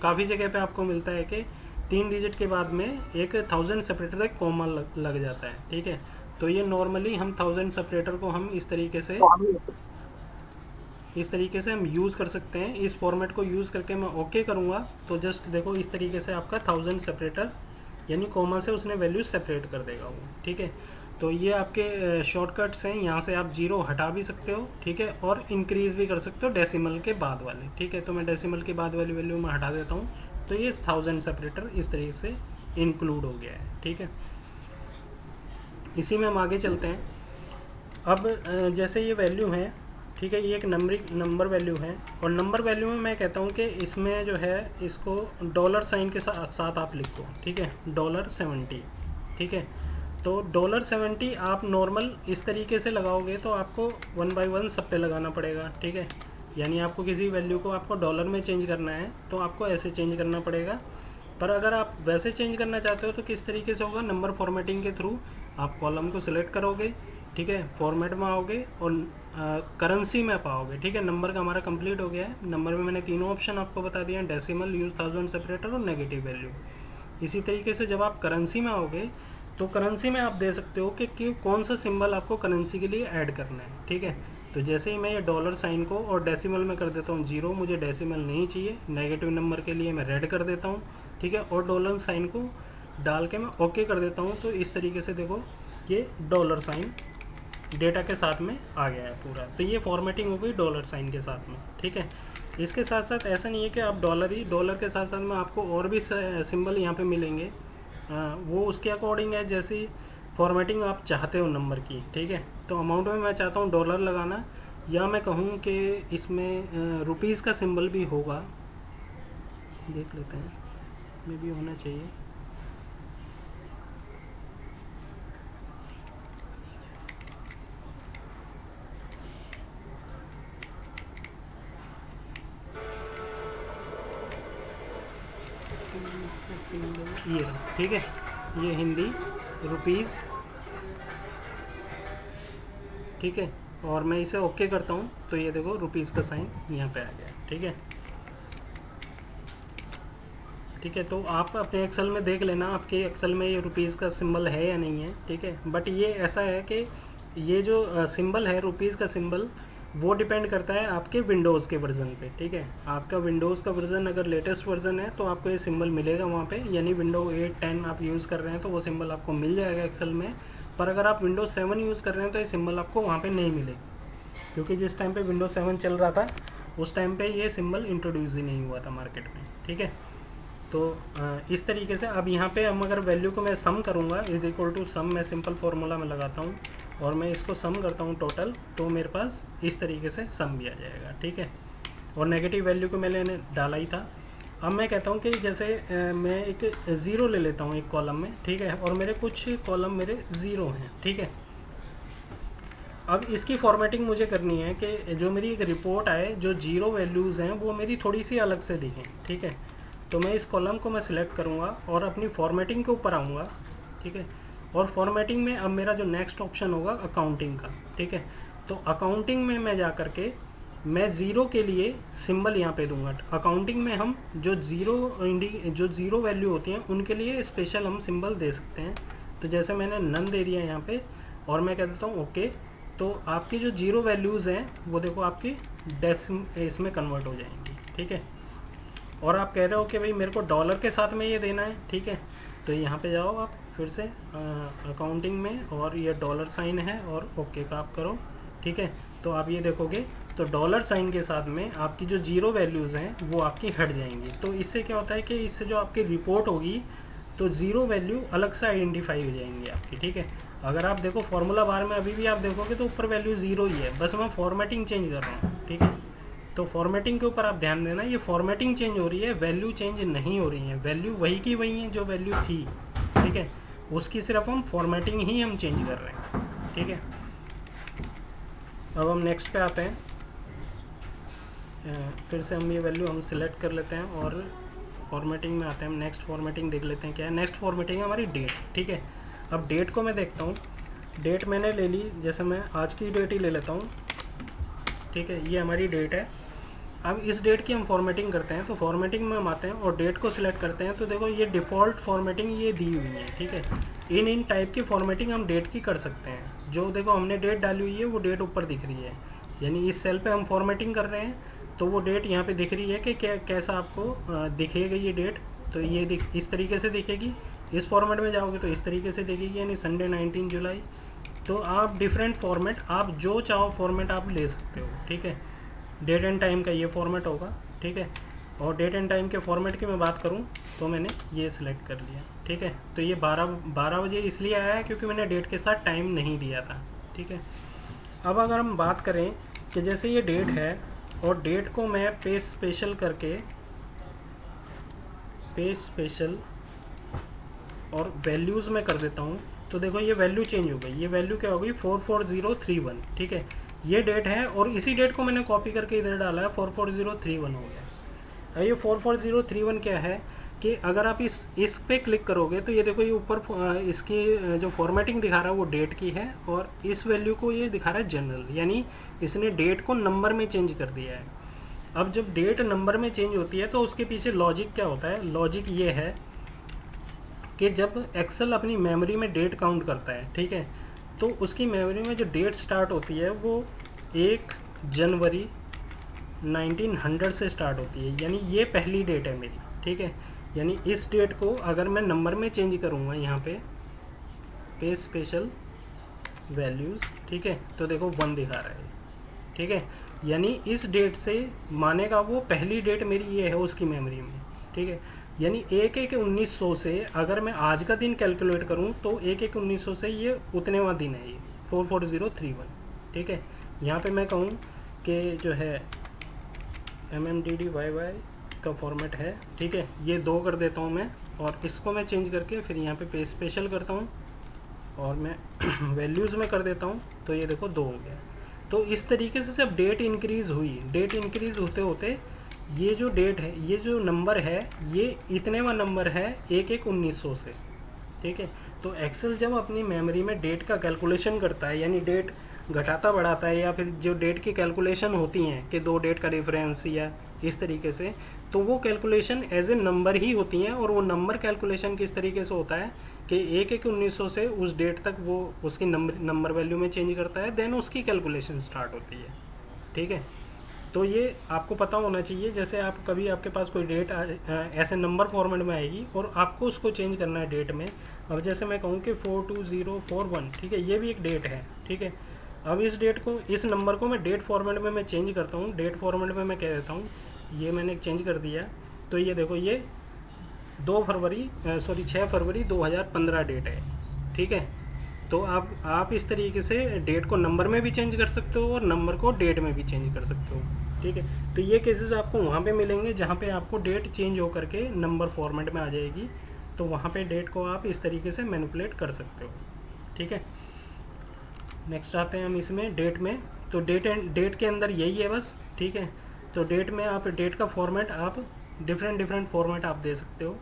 Speaker 1: काफ़ी जगह पे आपको मिलता है कि 3 डिजिट के बाद में एक 1000 सेपरेटर एक कॉमा लग जाता है। ठीक है। तो ये नॉर्मली हम 1000 सेपरेटर को हम इस तरीके से हम यूज़ कर सकते हैं। इस फॉर्मेट को यूज़ करके मैं ओके करूँगा तो जस्ट देखो इस तरीके से आपका 1000 सेपरेटर यानी कॉमा से उसने वैल्यू सेपरेट कर देगा वो। ठीक है। तो ये आपके शॉर्टकट्स हैं, यहाँ से आप जीरो हटा भी सकते हो। ठीक है। और इंक्रीज़ भी कर सकते हो डेसिमल के बाद वाले। ठीक है। तो मैं डेसिमल के बाद वाली वैल्यू में हटा देता हूँ। तो ये 1000 सेपरेटर इस तरीके से इंक्लूड हो गया है। ठीक है। इसी में हम आगे चलते हैं। अब जैसे ये वैल्यू है, ठीक है, ये एक नंबर वैल्यू है और नंबर वैल्यू में मैं कहता हूँ कि इसमें जो है इसको डॉलर साइन के साथ आप लिखो। ठीक है, $70। ठीक है। तो $70 आप नॉर्मल इस तरीके से लगाओगे तो आपको 1 बाय 1 सब पे लगाना पड़ेगा। ठीक है। यानी आपको किसी वैल्यू को आपको डॉलर में चेंज करना है तो आपको ऐसे चेंज करना पड़ेगा। पर अगर आप वैसे चेंज करना चाहते हो तो किस तरीके से होगा? नंबर फॉर्मेटिंग के थ्रू आप कॉलम को सिलेक्ट करोगे। ठीक है, फॉर्मेट में आओगे और करेंसी में पाओगे। ठीक है, नंबर का हमारा कंप्लीट हो गया है। नंबर में मैंने तीनों ऑप्शन आपको बता दिए हैं, डेसिमल, यूज थाउजेंड सेपरेटर और नेगेटिव वैल्यू। इसी तरीके से जब आप करेंसी में आओगे तो करेंसी में आप दे सकते हो कि कौन सा सिंबल आपको करेंसी के लिए ऐड करना है। ठीक है। तो जैसे ही मैं ये डॉलर साइन को और डेसिमल में कर देता हूँ 0, मुझे डेसिमल नहीं चाहिए, नेगेटिव नंबर के लिए मैं रेड कर देता हूँ। ठीक है। और डॉलर साइन को डाल के मैं ओके कर देता हूँ। तो इस तरीके से देखो ये डॉलर साइन डेटा के साथ में आ गया है पूरा। तो ये फॉर्मेटिंग हो गई डॉलर साइन के साथ में। ठीक है। इसके साथ साथ ऐसा नहीं है कि आप डॉलर के साथ साथ में आपको और भी सिंबल यहाँ पे मिलेंगे। वो उसके अकॉर्डिंग है जैसी फॉर्मेटिंग आप चाहते हो नंबर की। ठीक है। तो अमाउंट में मैं चाहता हूँ डॉलर लगाना, या मैं कहूँ कि इसमें रुपीज़ का सिंबल भी होगा, देख लेते हैं, में भी होना चाहिए। ये रहा। ठीक है, ये हिंदी रुपीज़। ठीक है। और मैं इसे ओके करता हूँ तो ये देखो रुपीज़ का साइन यहाँ पे आ गया। ठीक है। ठीक है, तो आप अपने एक्सेल में देख लेना आपके एक्सेल में ये रुपीज़ का सिंबल है या नहीं है। ठीक है, बट ये ऐसा है कि ये जो सिंबल है रुपीज़ का सिंबल, वो डिपेंड करता है आपके विंडोज़ के वर्जन पे। ठीक है, आपका विंडोज़ का वर्जन अगर लेटेस्ट वर्जन है तो आपको ये सिंबल मिलेगा वहाँ पे, यानी विंडो 8 10 आप यूज़ कर रहे हैं तो वो सिंबल आपको मिल जाएगा एक्सेल में। पर अगर आप विंडोज़ 7 यूज़ कर रहे हैं तो ये सिंबल आपको वहाँ पे नहीं मिलेगा, क्योंकि जिस टाइम पे विंडोज़ 7 चल रहा था उस टाइम पे ये सिंबल इंट्रोड्यूस ही नहीं हुआ था मार्केट में। ठीक है, तो इस तरीके से अब यहाँ पे हम अगर वैल्यू को मैं सम करूँगा, इज इक्वल टू सम, मैं सिंपल फार्मूला में लगाता हूँ और मैं इसको सम करता हूँ टोटल, तो मेरे पास इस तरीके से सम भी आ जाएगा। ठीक है, और नेगेटिव वैल्यू को मैंने डाला ही था। अब मैं कहता हूँ कि जैसे मैं एक ज़ीरो ले लेता हूँ एक कॉलम में। ठीक है, और मेरे कुछ कॉलम मेरे ज़ीरो हैं। ठीक है, अब इसकी फॉर्मेटिंग मुझे करनी है कि जो मेरी एक रिपोर्ट आए, जो जीरो वैल्यूज़ हैं वो मेरी थोड़ी सी अलग से दिखें। ठीक है, तो मैं इस कॉलम को मैं सिलेक्ट करूँगा और अपनी फॉर्मेटिंग के ऊपर आऊँगा। ठीक है, और फॉर्मेटिंग में अब मेरा जो नेक्स्ट ऑप्शन होगा अकाउंटिंग का। ठीक है, तो अकाउंटिंग में मैं जा कर के मैं ज़ीरो के लिए सिंबल यहाँ पे दूंगा। अकाउंटिंग में हम जो ज़ीरो वैल्यू होती हैं उनके लिए स्पेशल हम सिंबल दे सकते हैं। तो जैसे मैंने नन दे दिया यहाँ पे और मैं कह देता हूँ ओके, तो आपकी जो जीरो वैल्यूज़ हैं वो देखो आपकी इसमें कन्वर्ट हो जाएंगी। ठीक है, और आप कह रहे हो कि भाई मेरे को डॉलर के साथ में ये देना है। ठीक है, तो यहाँ पे जाओ आप फिर से अकाउंटिंग में और ये डॉलर साइन है और ओके का आप करो। ठीक है, तो आप ये देखोगे तो डॉलर साइन के साथ में आपकी जो जीरो वैल्यूज़ हैं वो आपकी हट जाएंगी। तो इससे क्या होता है कि इससे जो आपकी रिपोर्ट होगी तो ज़ीरो वैल्यू अलग से आइडेंटिफाई हो जाएंगी आपकी। ठीक है, अगर आप देखो फॉर्मूला बार में अभी भी आप देखोगे तो ऊपर वैल्यू ज़ीरो ही है, बस मैं फॉर्मेटिंग चेंज कर रहा हूँ। ठीक है, तो फॉर्मेटिंग के ऊपर आप ध्यान देना, ये फॉर्मेटिंग चेंज हो रही है, वैल्यू चेंज नहीं हो रही है। वैल्यू वही की वही है जो वैल्यू थी। ठीक है, उसकी सिर्फ हम फॉर्मेटिंग ही हम चेंज कर रहे हैं। ठीक है, अब हम नेक्स्ट पे आते हैं। फिर से हम ये वैल्यू हम सिलेक्ट कर लेते हैं और फॉर्मेटिंग में आते हैं। हम नेक्स्ट फॉर्मेटिंग देख लेते हैं क्या है। नेक्स्ट फॉर्मेटिंग है हमारी डेट। ठीक है, अब डेट को मैं देखता हूँ। डेट मैंने ले ली, जैसे मैं आज की डेट ही ले लेता हूँ। ठीक है, ये हमारी डेट है। अब इस डेट की हम फॉर्मेटिंग करते हैं, तो फॉर्मेटिंग में हम आते हैं और डेट को सिलेक्ट करते हैं। तो देखो ये डिफ़ॉल्ट फॉर्मेटिंग ये दी हुई है। ठीक है, इन टाइप की फॉर्मेटिंग हम डेट की कर सकते हैं। जो देखो हमने डेट डाली हुई है वो डेट ऊपर दिख रही है, यानी इस सेल पे हम फॉर्मेटिंग कर रहे हैं तो वो डेट यहाँ पे दिख रही है कि कैसा आपको दिखेगा ये डेट। तो ये इस तरीके से दिखेगी। इस फॉर्मेट में जाओगे तो इस तरीके से दिखेगी, यानी संडे 19 जुलाई। तो आप डिफरेंट फॉर्मेट, आप जो चाहो फॉर्मेट आप ले सकते हो। ठीक है, डेट एंड टाइम का ये फॉर्मेट होगा। ठीक है, और डेट एंड टाइम के फॉर्मेट की मैं बात करूं तो मैंने ये सिलेक्ट कर लिया। ठीक है, तो ये 12 बजे इसलिए आया है क्योंकि मैंने डेट के साथ टाइम नहीं दिया था। ठीक है, अब अगर हम बात करें कि जैसे ये डेट है और डेट को मैं पेज स्पेशल करके पेज स्पेशल और वैल्यूज़ में कर देता हूँ, तो देखो ये वैल्यू चेंज हो गई। ये वैल्यू क्या हो गई 44031। ठीक है, ये डेट है और इसी डेट को मैंने कॉपी करके इधर डाला है, 44031 हो गया। ये 44031 क्या है कि अगर आप इस पे क्लिक करोगे तो ये देखो ये ऊपर इसकी जो फॉर्मेटिंग दिखा रहा है वो डेट की है और इस वैल्यू को ये दिखा रहा है जनरल, यानी इसने डेट को नंबर में चेंज कर दिया है। अब जब डेट नंबर में चेंज होती है तो उसके पीछे लॉजिक क्या होता है। लॉजिक ये है कि जब एक्सेल अपनी मेमोरी में डेट काउंट करता है, ठीक है, तो उसकी मेमोरी में जो डेट स्टार्ट होती है वो 1 जनवरी 1900 से स्टार्ट होती है, यानी ये पहली डेट है मेरी। ठीक है, यानी इस डेट को अगर मैं नंबर में चेंज करूँगा यहाँ पे स्पेशल वैल्यूज़, ठीक है, तो देखो 1 दिखा रहा है। ठीक है, यानी इस डेट से मानेगा वो पहली डेट मेरी ये है उसकी मेमोरी में। ठीक है, यानी 1/1/1900 से अगर मैं आज का दिन कैलकुलेट करूं तो 1/1/1900 से ये उतनेवां दिन है, ये 44031। ठीक है, यहाँ पे मैं कहूँ कि जो है MMDDYY का फॉर्मेट है। ठीक है, ये 2 कर देता हूँ मैं और इसको मैं चेंज करके फिर यहाँ पे पेज स्पेशल करता हूँ और मैं वैल्यूज़ में कर देता हूँ, तो ये देखो 2 हो गया। तो इस तरीके से जब डेट इंक्रीज़ हुई, डेट इंक्रीज़ होते होते ये जो डेट है, ये जो नंबर है, ये इतनेवां नंबर है 1/1/1900 से। ठीक है, तो एक्सेल जब अपनी मेमोरी में डेट का कैलकुलेशन करता है, यानी डेट घटाता बढ़ाता है, या फिर जो डेट की कैलकुलेशन होती हैं कि 2 डेट का डिफरेंस या इस तरीके से, तो वो कैलकुलेशन एज ए नंबर ही होती हैं, और वो नंबर कैलकुलेशन किस तरीके से होता है कि 1/1/1900 से उस डेट तक वो उसकी नंबर वैल्यू में चेंज करता है, देन उसकी कैलकुलेशन स्टार्ट होती है। ठीक है, तो ये आपको पता होना चाहिए। जैसे आप कभी आपके पास कोई डेट ऐसे नंबर फॉर्मेट में आएगी और आपको उसको चेंज करना है डेट में। अब जैसे मैं कहूँ कि 42041, ठीक है, ये भी एक डेट है। ठीक है, अब इस डेट को, इस नंबर को मैं डेट फॉर्मेट में मैं चेंज करता हूँ। डेट फॉर्मेट में मैं कह देता हूँ, ये मैंने चेंज कर दिया। तो ये देखो, ये 6 फरवरी 2015 डेट है। ठीक है, तो आप इस तरीके से डेट को नंबर में भी चेंज कर सकते हो और नंबर को डेट में भी चेंज कर सकते हो। ठीक है, तो ये केसेस आपको वहाँ पे मिलेंगे जहाँ पे आपको डेट चेंज हो करके नंबर फॉर्मेट में आ जाएगी, तो वहाँ पे डेट को आप इस तरीके से मैनिपुलेट कर सकते हो। ठीक है, नेक्स्ट आते हैं हम इसमें डेट में। तो डेट के अंदर यही है बस। ठीक है, तो डेट में आप डेट का फॉर्मेट आप डिफरेंट फॉर्मेट आप दे सकते हो,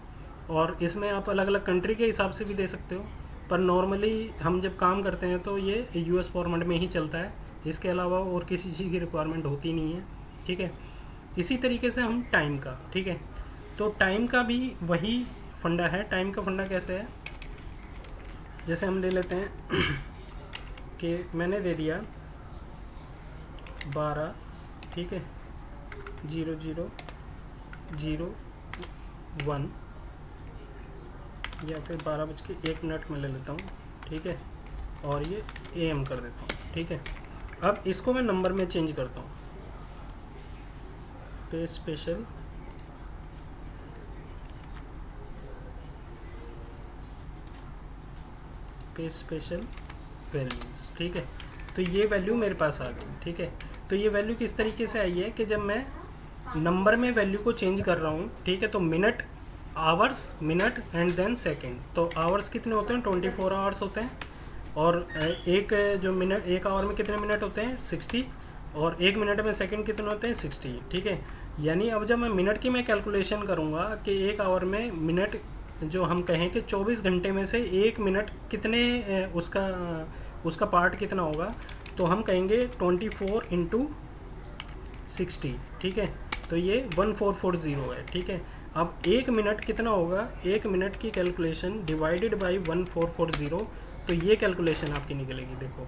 Speaker 1: और इसमें आप अलग अलग कंट्री के हिसाब से भी दे सकते हो, पर नॉर्मली हम जब काम करते हैं तो ये यूएस फॉर्मेट में ही चलता है। इसके अलावा और किसी चीज़ की रिक्वायरमेंट होती नहीं है। ठीक है, इसी तरीके से हम टाइम का, ठीक है, तो टाइम का भी वही फंडा है। टाइम का फंडा कैसे है, जैसे हम ले लेते हैं कि मैंने दे दिया 12, ठीक है, 00:01 या फिर 12:01 में ले लेता हूँ। ठीक है, और ये AM कर देता हूँ। ठीक है, अब इसको मैं नंबर में चेंज करता हूँ। पे स्पेशल वैल्यूज। ठीक है, तो ये वैल्यू मेरे पास आ गई। ठीक है, तो ये वैल्यू किस तरीके से आई है कि जब मैं नंबर में वैल्यू को चेंज कर रहा हूँ, ठीक है, तो minute, hours, minute and then second. तो आवर्स कितने होते हैं, 24 आवर्स होते हैं, और एक जो मिनट, एक आवर में कितने मिनट होते हैं, 60, और एक मिनट में सेकंड कितने होते हैं, 60। ठीक है, यानी अब जब मैं मिनट की मैं कैलकुलेशन करूँगा कि एक आवर में मिनट, जो हम कहें कि 24 घंटे में से एक मिनट कितने उसका पार्ट कितना होगा, तो हम कहेंगे 24 × 60। ठीक है, तो ये 1440 है। ठीक है, अब एक मिनट कितना होगा, एक मिनट की कैलकुलेशन डिवाइडेड बाय 1440, तो ये कैलकुलेशन आपकी निकलेगी। देखो